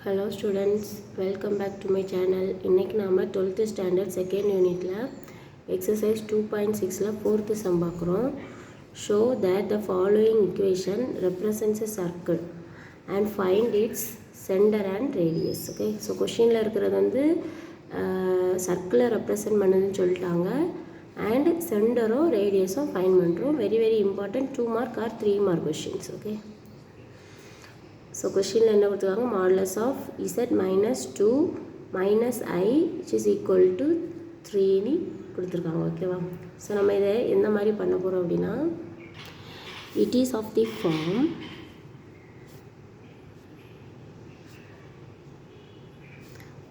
Hello students, welcome back to my channel. இன்னைக்கு நாம 12th standard second unitல exercise 2.6ல 4th sum பார்க்குறோம். Show that the following equation represents a circle and find its center and radius. Okay, so questionல இருக்கிறது வந்து circle represent பண்ணுதுன்னு சொல்லிட்டாங்க and centerோ radiusோ find பண்ணுறோம். Very important 2 mark or 3 mark questions. Okay. So question என்ன கொடுத்துருக்காங்க, modulus of z minus 2 minus I which is equal to 3 னு கொடுத்துருக்காங்க. ஓகேவா? ஸோ நம்ம இதை எந்த மாதிரி பண்ண போகிறோம் அப்படின்னா, it is of the form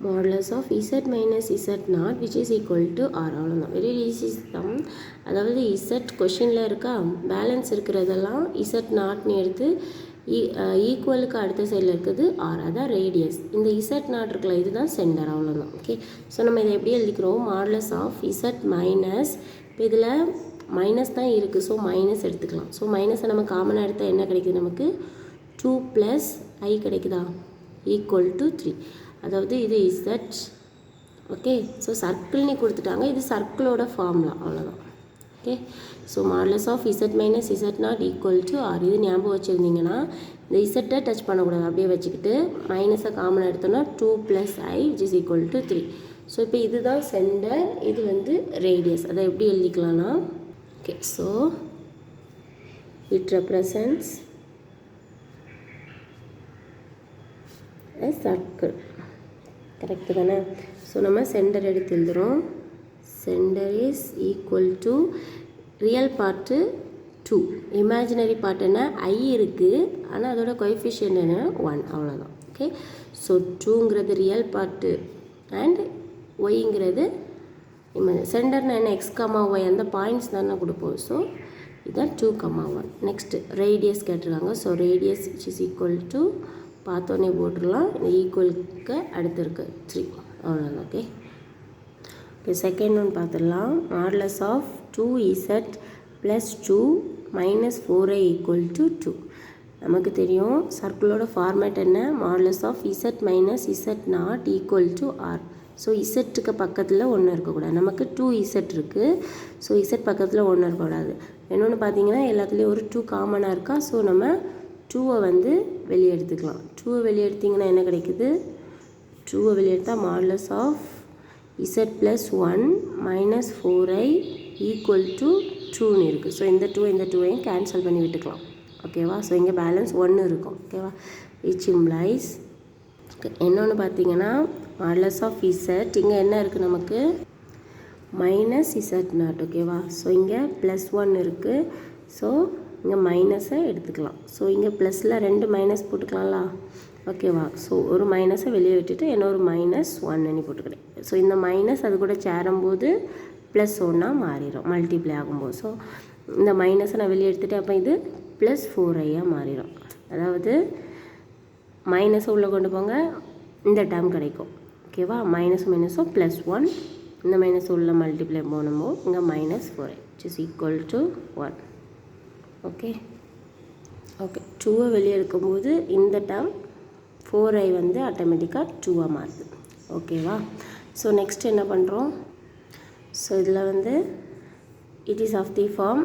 modulus of z minus z naught which is equal to r. அவ்வளோதான், வெரி ஈஸி சம். அதாவது z கொஷினில் இருக்கா, பேலன்ஸ் இருக்கிறதெல்லாம் z நாட்னு எடுத்து ஈக்குவலுக்கு அடுத்த சைடில் இருக்குது ஆர், அதான் ரேடியஸ். இந்த இசட் நாட் இருக்கல, இதுதான் சென்டர். அவ்வளோதான். ஓகே, ஸோ நம்ம இதை எப்படி எழுதிக்கிறோம், மாடுலஸ் ஆஃப் இசட் மைனஸ், இப்போ இதில் மைனஸ் தான் இருக்குது, ஸோ மைனஸ் எடுத்துக்கலாம். ஸோ மைனஸை நம்ம காமனாக எடுத்தால் என்ன கிடைக்குது நமக்கு, 2 + I கிடைக்குதா, ஈக்குவல் டு 3. அதாவது இது இசட். ஓகே, ஸோ சர்க்கிள்னு கொடுத்துட்டாங்க, இது சர்க்கிளோட ஃபார்முலா. அவ்வளோதான். Okay, so modulus of z minus z not equal to r. இது ஞாபகம் வச்சுருந்தீங்கன்னா இந்த இசட்டை டச் பண்ணக்கூடாது, அப்படியே வச்சுக்கிட்டு மைனஸை காமனாக எடுத்தோன்னா 2 + I which is equal to 3. So இப்போ இதுதான் சென்டர், இது வந்து ரேடியஸ். அதை எப்படி எழுதிக்கலாம்னா, okay, so it represents a circle. Correct தானே? ஸோ நம்ம சென்டர் எடுத்து எழுதுகிறோம். Centre is equal to real part 2, imaginary part என்ன, I இருக்குது, ஆனால் அதோட கோஎஃபிஷியன்ட் என்ன, 1. அவ்வளோதான். ஓகே, ஸோ 2ங்கிறது ரியல் பார்ட்டு அண்ட் ஒய்ங்கிறது சென்டர்னா என்ன, x, y அந்த பாயிண்ட்ஸ் தானே கொடுப்போம். ஸோ இதுதான் 2, 1. நெக்ஸ்ட்டு ரேடியஸ் கேட்டிருக்காங்க. So radius which is equal to பார்த்தோன்னே போட்டுடலாம், இந்த ஈக்குவலுக்கு அடுத்து இருக்கு 3. அவ்வளோதான். ஓகே, ஓகே, செகண்ட் ஒன் பார்த்துடலாம். Modulus of 2z + 2 minus 4i equal to 2. நமக்கு தெரியும் சர்க்கிளோட ஃபார்மேட் என்ன, modulus of z minus z not equal to R. So இசட்டுக்கு பக்கத்தில் ஒன்று இருக்கக்கூடாது, நமக்கு 2z இருக்குது. ஸோ இசட் பக்கத்தில் ஒன்று இருக்கக்கூடாது. இன்னொன்று பார்த்தீங்கன்னா எல்லாத்துலேயும் ஒரு 2 காமனாக இருக்கா. ஸோ நம்ம 2வை வந்து வெளியே எடுத்துக்கலாம். 2வை வெளியே எடுத்திங்கன்னா என்ன கிடைக்குது, 2வை வெளியே எடுத்தால் modulus of z + 1 minus 4i equal to 2னு இருக்குது. ஸோ இந்த 2வையும் கேன்சல் பண்ணி விட்டுக்கலாம். ஓகேவா? ஸோ இங்கே பேலன்ஸ் 1 இருக்கும். ஓகேவா? which implies இன்னொன்று பார்த்தீங்கன்னா மாடுலஸ் ஆஃப் z, இங்கே என்ன இருக்குது நமக்கு, மைனஸ் z நாட். ஓகேவா? ஸோ இங்கே +1 இருக்குது. ஸோ இங்கே மைனஸை எடுத்துக்கலாம். ஸோ இங்கே ப்ளஸில் 2 மைனஸ் போட்டுக்கலாம்ல. ஓகேவா? ஸோ ஒரு மைனஸை வெளியே விட்டுட்டு இன்னொரு -1 போட்டுக்கிறேன். ஸோ இந்த மைனஸ் அது கூட சேரும்போது +1 மாறிடும், மல்டிப்ளை ஆகும்போது. ஸோ இந்த மைனஸை நான் வெளியே எடுத்துகிட்டு அப்போ இது +4i மாறிடும். அதாவது மைனஸை உள்ளே கொண்டு போங்க, இந்த டேர்ம் கிடைக்கும். ஓகேவா? மைனஸும் +1, இந்த மைனஸ் உள்ள மல்டிப்ளை போனோமோ இங்கே -4i which is equal to 1. Okay, okay, 2வை வெளியே எடுக்கும்போது இந்த டேர்ம் 4i வந்து ஆட்டோமேட்டிக்காக 2ஆக மாறுது. ஓகேவா? ஸோ நெக்ஸ்ட் என்ன பண்ணுறோம், ஸோ இதில் வந்து it is of the form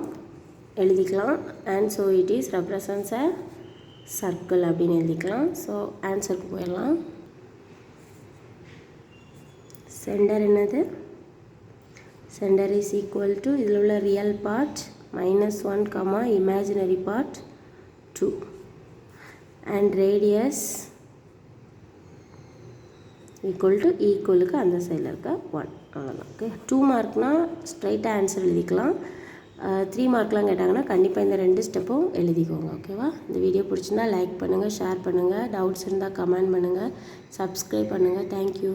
எழுதிக்கலாம். And so it is represents a circle அப்படின்னு எழுதிக்கலாம். ஸோ ஆன்சருக்கு போயிடலாம். சென்டர் என்னது, சென்டர் இஸ் ஈக்குவல் டு இதில் உள்ள real part -1, imaginary part 2 and radius equal to ஈக்குவலுக்கு அந்த சைடில் இருக்க 1. அவ்வளோதான். ஓகே, 2 மார்க்னால் ஸ்ட்ரைட்டாக ஆன்சர் எழுதிக்கலாம். 3 மார்க்லாம் கேட்டாங்கன்னா கண்டிப்பாக இந்த 2 ஸ்டெப்பும் எழுதிக்கோங்க. ஓகேவா? இந்த வீடியோ பிடிச்சிருந்தா லைக் பண்ணுங்கள், ஷேர் பண்ணுங்கள், டவுட்ஸ் இருந்தால் கமெண்ட் பண்ணுங்கள், சப்ஸ்கிரைப் பண்ணுங்கள். தேங்க்யூ.